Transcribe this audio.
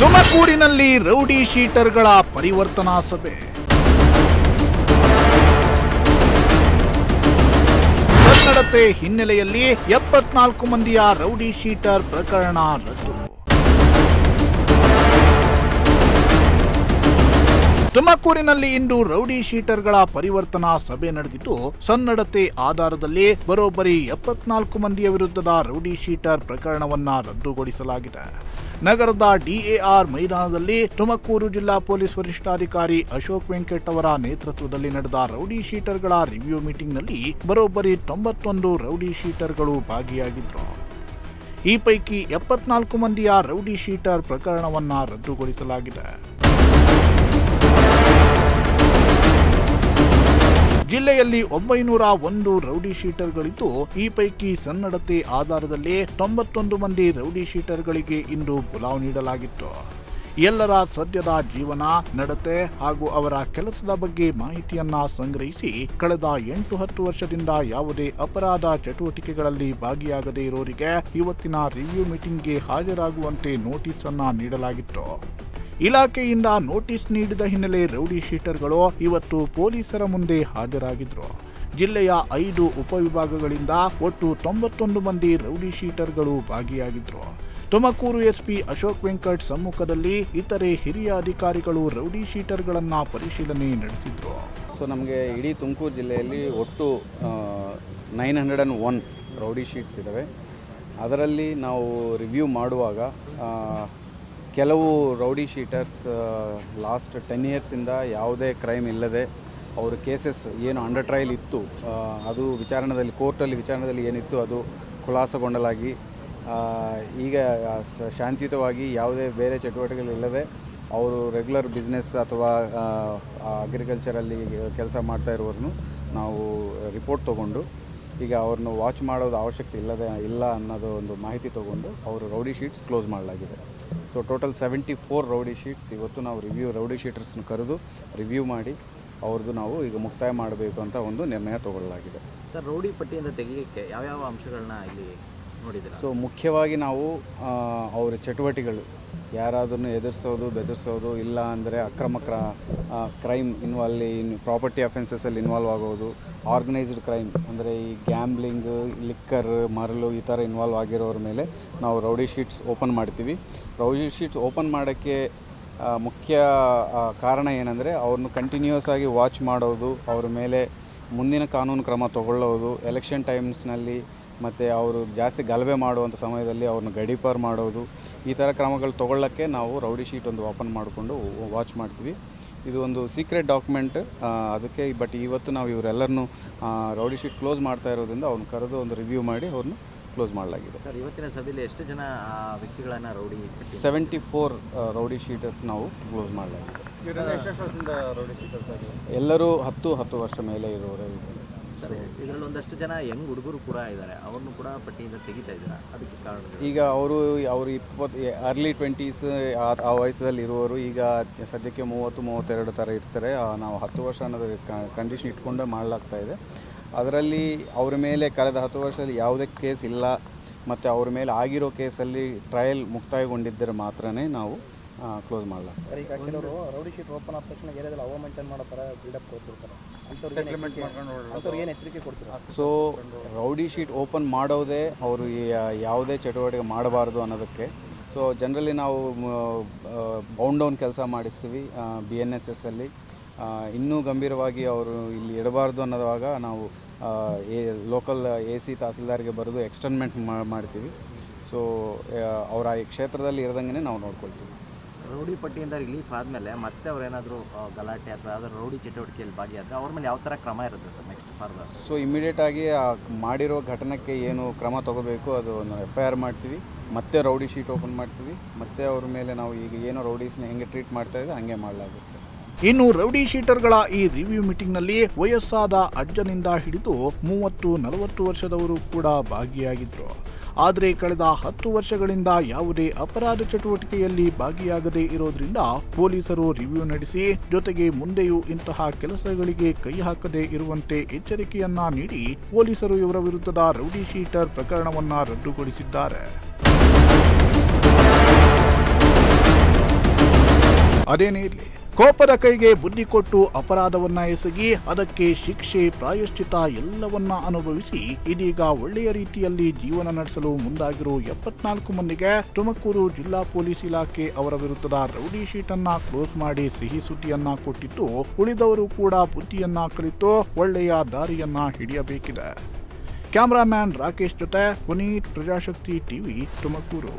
ತುಮಕೂರಿನಲ್ಲಿ ರೌಡಿ ಶೀಟರ್ಗಳ ಪರಿವರ್ತನಾ ಸಭೆ. ಕನ್ನಡತೆ ಹಿನ್ನೆಲೆಯಲ್ಲಿ 74 ಮಂದಿಯ ರೌಡಿ ಶೀಟರ್ ಪ್ರಕರಣ ರದ್ದು. ತುಮಕೂರಿನಲ್ಲಿ ಇಂದು ರೌಡಿ ಶೀಟರ್ಗಳ ಪರಿವರ್ತನಾ ಸಭೆ ನಡೆದಿದ್ದು, ಸನ್ನಡತೆ ಆಧಾರದಲ್ಲಿ ಬರೋಬ್ಬರಿ 74 ಮಂದಿಯ ವಿರುದ್ಧದ ರೌಡಿ ಶೀಟರ್ ಪ್ರಕರಣವನ್ನ ರದ್ದುಗೊಳಿಸಲಾಗಿದೆ. ನಗರದ DAR ಮೈದಾನದಲ್ಲಿ ತುಮಕೂರು ಜಿಲ್ಲಾ ಪೊಲೀಸ್ ವರಿಷ್ಠಾಧಿಕಾರಿ ಅಶೋಕ್ ವೆಂಕಟ್ ಅವರ ನೇತೃತ್ವದಲ್ಲಿ ನಡೆದ ರೌಡಿ ಶೀಟರ್ಗಳ ರಿವ್ಯೂ ಮೀಟಿಂಗ್ನಲ್ಲಿ ಬರೋಬ್ಬರಿ 91 ರೌಡಿ ಶೀಟರ್ಗಳು ಭಾಗಿಯಾಗಿದ್ರು. ಈ ಪೈಕಿ 74 ಮಂದಿಯ ರೌಡಿ ಶೀಟರ್ ಪ್ರಕರಣವನ್ನ ರದ್ದುಗೊಳಿಸಲಾಗಿದೆ. ಜಿಲ್ಲೆಯಲ್ಲಿ 901 ರೌಡಿ ಶೀಟರ್ಗಳಿದ್ದು, ಈ ಪೈಕಿ ಸನ್ನಡತೆ ಆಧಾರದಲ್ಲಿ 91 ಮಂದಿ ರೌಡಿ ಶೀಟರ್ಗಳಿಗೆ ಇಂದು ಬುಲಾವ್ ನೀಡಲಾಗಿತ್ತು. ಎಲ್ಲರ ಸದ್ಯದ ಜೀವನ, ನಡತೆ ಹಾಗೂ ಅವರ ಕೆಲಸದ ಬಗ್ಗೆ ಮಾಹಿತಿಯನ್ನ ಸಂಗ್ರಹಿಸಿ ಕಳೆದ 8-10 ವರ್ಷದಿಂದ ಯಾವುದೇ ಅಪರಾಧ ಚಟುವಟಿಕೆಗಳಲ್ಲಿ ಭಾಗಿಯಾಗದೇ ಇರೋರಿಗೆ ಇವತ್ತಿನ ರಿವ್ಯೂ ಮೀಟಿಂಗ್ಗೆ ಹಾಜರಾಗುವಂತೆ ನೋಟಿಸ್ ಅನ್ನ ನೀಡಲಾಗಿತ್ತು. ಇಲಾಖೆಯಿಂದ ನೋಟಿಸ್ ನೀಡಿದ ಹಿನ್ನೆಲೆ ರೌಡಿ ಶೀಟರ್ಗಳು ಇವತ್ತು ಪೊಲೀಸರ ಮುಂದೆ ಹಾಜರಾಗಿದ್ರು. ಜಿಲ್ಲೆಯ 5 ಉಪವಿಭಾಗಗಳಿಂದ ಒಟ್ಟು 91 ಮಂದಿ ರೌಡಿ ಶೀಟರ್ಗಳು ಭಾಗಿಯಾಗಿದ್ರು. ತುಮಕೂರು SP ಅಶೋಕ್ ವೆಂಕಟ್ ಸಮ್ಮುಖದಲ್ಲಿ ಇತರೆ ಹಿರಿಯ ಅಧಿಕಾರಿಗಳು ರೌಡಿ ಶೀಟರ್ಗಳನ್ನ ಪರಿಶೀಲನೆ ನಡೆಸಿದ್ರು. ಸೊ ನಮಗೆ ಇಡೀ ತುಮಕೂರು ಜಿಲ್ಲೆಯಲ್ಲಿ ಒಟ್ಟು 901 ರೌಡಿ ಶೀಟ್ಸ್ ಇದ್ದಾವೆ. ಅದರಲ್ಲಿ ನಾವು ರಿವ್ಯೂ ಮಾಡುವಾಗ ಕೆಲವು ರೌಡಿ ಶೀಟರ್ಸ್ ಲಾಸ್ಟ್ 10 ಇಯರ್ಸಿಂದ ಯಾವುದೇ ಕ್ರೈಮ್ ಇಲ್ಲದೆ ಅವ್ರ ಕೇಸಸ್ ಏನು ಅಂಡರ್ ಟ್ರಯಲ್ ಇತ್ತು, ಅದು ಕೋರ್ಟಲ್ಲಿ ವಿಚಾರಣೆಯಲ್ಲಿ ಏನಿತ್ತು ಅದು ಖುಲಾಸಗೊಂಡಲಾಗಿ ಈಗ ಶಾಂತಿಯುತವಾಗಿ ಯಾವುದೇ ಬೇರೆ ಚಟುವಟಿಕೆಗಳಿಲ್ಲದೆ ಅವರು ರೆಗ್ಯುಲರ್ ಬಿಸ್ನೆಸ್ ಅಥವಾ ಅಗ್ರಿಕಲ್ಚರಲ್ಲಿ ಕೆಲಸ ಮಾಡ್ತಾ ಇರೋರನ್ನು ನಾವು ರಿಪೋರ್ಟ್ ತೊಗೊಂಡು ಈಗ ಅವ್ರನ್ನ ವಾಚ್ ಮಾಡೋದು ಅವಶ್ಯಕತೆ ಇಲ್ಲ ಅನ್ನೋದು ಒಂದು ಮಾಹಿತಿ ತೊಗೊಂಡು ಅವರು ರೌಡಿ ಶೀಟ್ಸ್ ಕ್ಲೋಸ್ ಮಾಡಲಾಗಿದೆ. ಸೊ ಟೋಟಲ್ 74 ರೌಡಿ ಶೀಟ್ಸ್ ಇವತ್ತು ನಾವು ರೌಡಿ ಶೀಟರ್ಸ್ನ ಕರೆದು ರಿವ್ಯೂ ಮಾಡಿ ಅವ್ರದ್ದು ನಾವು ಈಗ ಮುಕ್ತಾಯ ಮಾಡಬೇಕು ಅಂತ ಒಂದು ನಿರ್ಣಯ ತಗೊಳ್ಳಲಾಗಿದೆ. ಸರ್, ರೌಡಿ ಪಟ್ಟಿಯಿಂದ ತೆಗೆಯೋಕ್ಕೆ ಯಾವ್ಯಾವ ಅಂಶಗಳನ್ನ ಇಲ್ಲಿ ನೋಡಿದ್ದೀರಾ? ಸೊ ಮುಖ್ಯವಾಗಿ ನಾವು ಅವ್ರ ಚಟುವಟಿಕೆಗಳು, ಯಾರಾದ್ರೂ ಎದುರಿಸೋದು, ಬೆದರಿಸೋದು, ಇಲ್ಲ ಅಂದರೆ ಅಕ್ರಮ ಕ್ರೈಮ್ ಪ್ರಾಪರ್ಟಿ ಅಫೆನ್ಸಸಲ್ಲಿ ಇನ್ವಾಲ್ವ್ ಆಗೋದು, ಆರ್ಗನೈಸ್ಡ್ ಕ್ರೈಮ್ ಅಂದರೆ ಈ ಗ್ಯಾಮ್ಲಿಂಗ್, ಲಿಕ್ಕರ್, ಮರಳು ಈ ಥರ ಇನ್ವಾಲ್ವ್ ಆಗಿರೋರ ಮೇಲೆ ನಾವು ರೌಡಿ ಶೀಟ್ಸ್ ಓಪನ್ ಮಾಡ್ತೀವಿ. ರೌಡಿ ಶೀಟ್ಸ್ ಓಪನ್ ಮಾಡೋಕ್ಕೆ ಮುಖ್ಯ ಕಾರಣ ಏನಂದರೆ ಅವ್ರನ್ನ ಕಂಟಿನ್ಯೂಸ್ ಆಗಿ ವಾಚ್ ಮಾಡೋದು, ಅವ್ರ ಮೇಲೆ ಮುಂದಿನ ಕಾನೂನು ಕ್ರಮ ತಗೊಳ್ಳೋದು, ಎಲೆಕ್ಷನ್ ಟೈಮ್ಸ್ನಲ್ಲಿ ಮತ್ತು ಅವರು ಜಾಸ್ತಿ ಗಲಭೆ ಮಾಡುವಂಥ ಸಮಯದಲ್ಲಿ ಅವ್ರನ್ನ ಗಡೀಪಾರು ಮಾಡೋದು, ಈ ಥರ ಕ್ರಮಗಳು ತೊಗೊಳ್ಳೋಕ್ಕೆ ನಾವು ರೌಡಿ ಶೀಟ್ ಒಂದು ಓಪನ್ ಮಾಡಿಕೊಂಡು ವಾಚ್ ಮಾಡ್ತೀವಿ. ಇದು ಒಂದು ಸೀಕ್ರೆಟ್ ಡಾಕ್ಯುಮೆಂಟ್ ಅದಕ್ಕೆ. ಬಟ್ ಇವತ್ತು ನಾವು ಇವರೆಲ್ಲರನ್ನೂ ರೌಡಿ ಶೀಟ್ ಕ್ಲೋಸ್ ಮಾಡ್ತಾ ಇರೋದ್ರಿಂದ ಅವ್ರನ್ನ ಕರೆದು ಒಂದು ರಿವ್ಯೂ ಮಾಡಿ ಅವ್ರನ್ನ ಕ್ಲೋಸ್ ಮಾಡಲಾಗಿದೆ. ಸರ್, ಇವತ್ತಿನ ಸಭೆಯಲ್ಲಿ ಎಷ್ಟು ಜನ ವ್ಯಕ್ತಿಗಳನ್ನು ರೌಡಿ 74 ರೌಡಿ ಶೀಟರ್ಸ್ ನಾವು ಕ್ಲೋಸ್ ಮಾಡಲಾಗಿದೆ. ಎಲ್ಲರೂ 10 ವರ್ಷ ಮೇಲೆ ಇರೋರು. ಇದರಲ್ಲಿ ಒಂದಷ್ಟು ಜನ ಯಂಗ್ ಹುಡುಗರು ಕೂಡ ಇದ್ದಾರೆ, ಅವ್ರನ್ನು ಕೂಡ ಪಟ್ಟಿಯಿಂದ ತೆಗಿತಾ ಇದ್ದಾರೆ. ಅದಕ್ಕೆ ಕಾರಣ ಈಗ ಅವರು ಅರ್ಲಿ 20s ಆ ವಯಸ್ಸಲ್ಲಿ ಇರುವವರು ಈಗ ಸದ್ಯಕ್ಕೆ 30-32 ಥರ ಇರ್ತಾರೆ. ನಾವು 10 ವರ್ಷ ಅನ್ನೋದು ಕಂಡೀಷನ್ ಇಟ್ಕೊಂಡೇ ಮಾಡಲಾಗ್ತಾ ಇದೆ. ಅದರಲ್ಲಿ ಅವ್ರ ಮೇಲೆ ಕಳೆದ 10 ವರ್ಷದಲ್ಲಿ ಯಾವುದೇ ಕೇಸ್ ಇಲ್ಲ ಮತ್ತು ಅವ್ರ ಮೇಲೆ ಆಗಿರೋ ಕೇಸಲ್ಲಿ ಟ್ರಯಲ್ ಮುಕ್ತಾಯಗೊಂಡಿದ್ದರೆ ಮಾತ್ರನೇ ನಾವು ಕ್ಲೋಸ್ ಮಾಡಲಾಗ್ತದೆ. ಈಗ ಕೆಲವರು ರೌಡಿ ಶೀಟ್ ಓಪನ್ ಆದ ತಕ್ಷಣ ಏರಿಯಾದಲ್ಲಿ ಅವ ಮೇಂಟೈನ್ ಮಾಡೋ ಥರ ಬಿಲ್ಡಪ್ ಕೊಡ್ತಿರ್ತಾರೆ. ಏನು ಎಚ್ಚರಿಕೆ ಕೊಡ್ತಾರೆ? ಸೊ ರೌಡಿ ಶೀಟ್ ಓಪನ್ ಮಾಡೋದೇ ಅವರು ಯಾವುದೇ ಚಟುವಟಿಕೆ ಮಾಡಬಾರ್ದು ಅನ್ನೋದಕ್ಕೆ. ಸೊ ಜನರಲಿ ನಾವು ಬೌಂಡೌನ್ ಕೆಲಸ ಮಾಡಿಸ್ತೀವಿ BNSSಲ್ಲಿ. ಇನ್ನೂ ಗಂಭೀರವಾಗಿ ಅವರು ಇಲ್ಲಿ ಇಡಬಾರ್ದು ಅನ್ನೋದಾಗ ನಾವು ಲೋಕಲ್ AC ತಹಸೀಲ್ದಾರ್ಗೆ ಬರೆದು ಎಕ್ಸ್ಟರ್ನ್ಮೆಂಟ್ ಮಾಡ್ತೀವಿ. ಸೊ ಅವರ ಈ ಕ್ಷೇತ್ರದಲ್ಲಿ ಇರದಂಗೆ ನಾವು ನೋಡ್ಕೊಳ್ತೀವಿ. ರೌಡಿ ಪಟ್ಟಿಯಿಂದ ರಿಲೀಫ್ ಆದಮೇಲೆ ಮತ್ತೆ ಅವರೇನಾದರೂ ಗಲಾಟೆ ಅಥವಾ ಯಾವ್ದಾದ್ರು ರೌಡಿ ಚಟುವಟಿಕೆಯಲ್ಲಿ ಭಾಗಿಯಾದರೆ ಅವ್ರ ಮೇಲೆ ಯಾವ ಥರ ಕ್ರಮ ಇರುತ್ತೆ ಸರ್ ನೆಕ್ಸ್ಟ್ ಫರ್ದರ್? ಸೊ ಇಮಿಡಿಯೇಟಾಗಿ ಮಾಡಿರೋ ಘಟನೆಗೆ ಏನು ಕ್ರಮ ತಗೋಬೇಕು ಅದು FIR ಮಾಡ್ತೀವಿ, ಮತ್ತೆ ರೌಡಿ ಶೀಟ್ ಓಪನ್ ಮಾಡ್ತೀವಿ, ಮತ್ತೆ ಅವ್ರ ಮೇಲೆ ನಾವು ಈಗ ಏನೋ ರೌಡೀಸ್ನ ಹೆಂಗೆ ಟ್ರೀಟ್ ಮಾಡ್ತಾ ಇದ್ದೀವಿ ಹಾಗೆ ಮಾಡಲಾಗುತ್ತೆ. ಇನ್ನು ರೌಡಿ ಶೀಟರ್ಗಳ ಈ ರಿವ್ಯೂ ಮೀಟಿಂಗ್ನಲ್ಲಿ ವಯಸ್ಸಾದ ಅಜ್ಜನಿಂದ ಹಿಡಿದು 30-40 ವರ್ಷದವರು ಕೂಡ ಭಾಗಿಯಾಗಿದ್ರು. ಆದರೆ ಕಳೆದ 10 ವರ್ಷಗಳಿಂದ ಯಾವುದೇ ಅಪರಾಧ ಚಟುವಟಿಕೆಯಲ್ಲಿ ಭಾಗಿಯಾಗದೇ ಇರೋದ್ರಿಂದ ಪೊಲೀಸರು ರಿವ್ಯೂ ನಡೆಸಿ ಜೊತೆಗೆ ಮುಂದೆಯೂ ಇಂತಹ ಕೆಲಸಗಳಿಗೆ ಕೈ ಹಾಕದೇ ಇರುವಂತೆ ಎಚ್ಚರಿಕೆಯನ್ನ ನೀಡಿ ಪೊಲೀಸರು ಇವರ ವಿರುದ್ಧದ ರೌಡಿ ಶೀಟರ್ ಪ್ರಕರಣವನ್ನ ರದ್ದುಗೊಳಿಸಿದ್ದಾರೆ. ಅದೇನೇ ಇರಲಿ, ಕೋಪದ ಕೈಗೆ ಬುದ್ಧಿ ಕೊಟ್ಟು ಅಪರಾಧವನ್ನ ಎಸಗಿ ಅದಕ್ಕೆ ಶಿಕ್ಷೆ ಪ್ರಾಯಶ್ಚಿತ ಎಲ್ಲವನ್ನ ಅನುಭವಿಸಿ ಇದೀಗ ಒಳ್ಳೆಯ ರೀತಿಯಲ್ಲಿ ಜೀವನ ನಡೆಸಲು ಮುಂದಾಗಿರೋ 74 ಮಂದಿಗೆ ತುಮಕೂರು ಜಿಲ್ಲಾ ಪೊಲೀಸ್ ಇಲಾಖೆ ಅವರ ವಿರುದ್ಧದ ರೌಡಿ ಶೀಟ್ ಅನ್ನ ಕ್ಲೋಸ್ ಮಾಡಿ ಸಿಹಿ ಸುದ್ದಿಯನ್ನ ಕೊಟ್ಟಿದ್ದು, ಉಳಿದವರು ಕೂಡ ಬುದ್ಧಿಯನ್ನ ಕಲಿತು ಒಳ್ಳೆಯ ದಾರಿಯನ್ನ ಹಿಡಿಯಬೇಕಿದೆ. ಕ್ಯಾಮರಾಮ್ಯಾನ್ ರಾಕೇಶ್ ಜೊತೆ ಪುನೀತ್, ಪ್ರಜಾಶಕ್ತಿ ಟಿವಿ, ತುಮಕೂರು.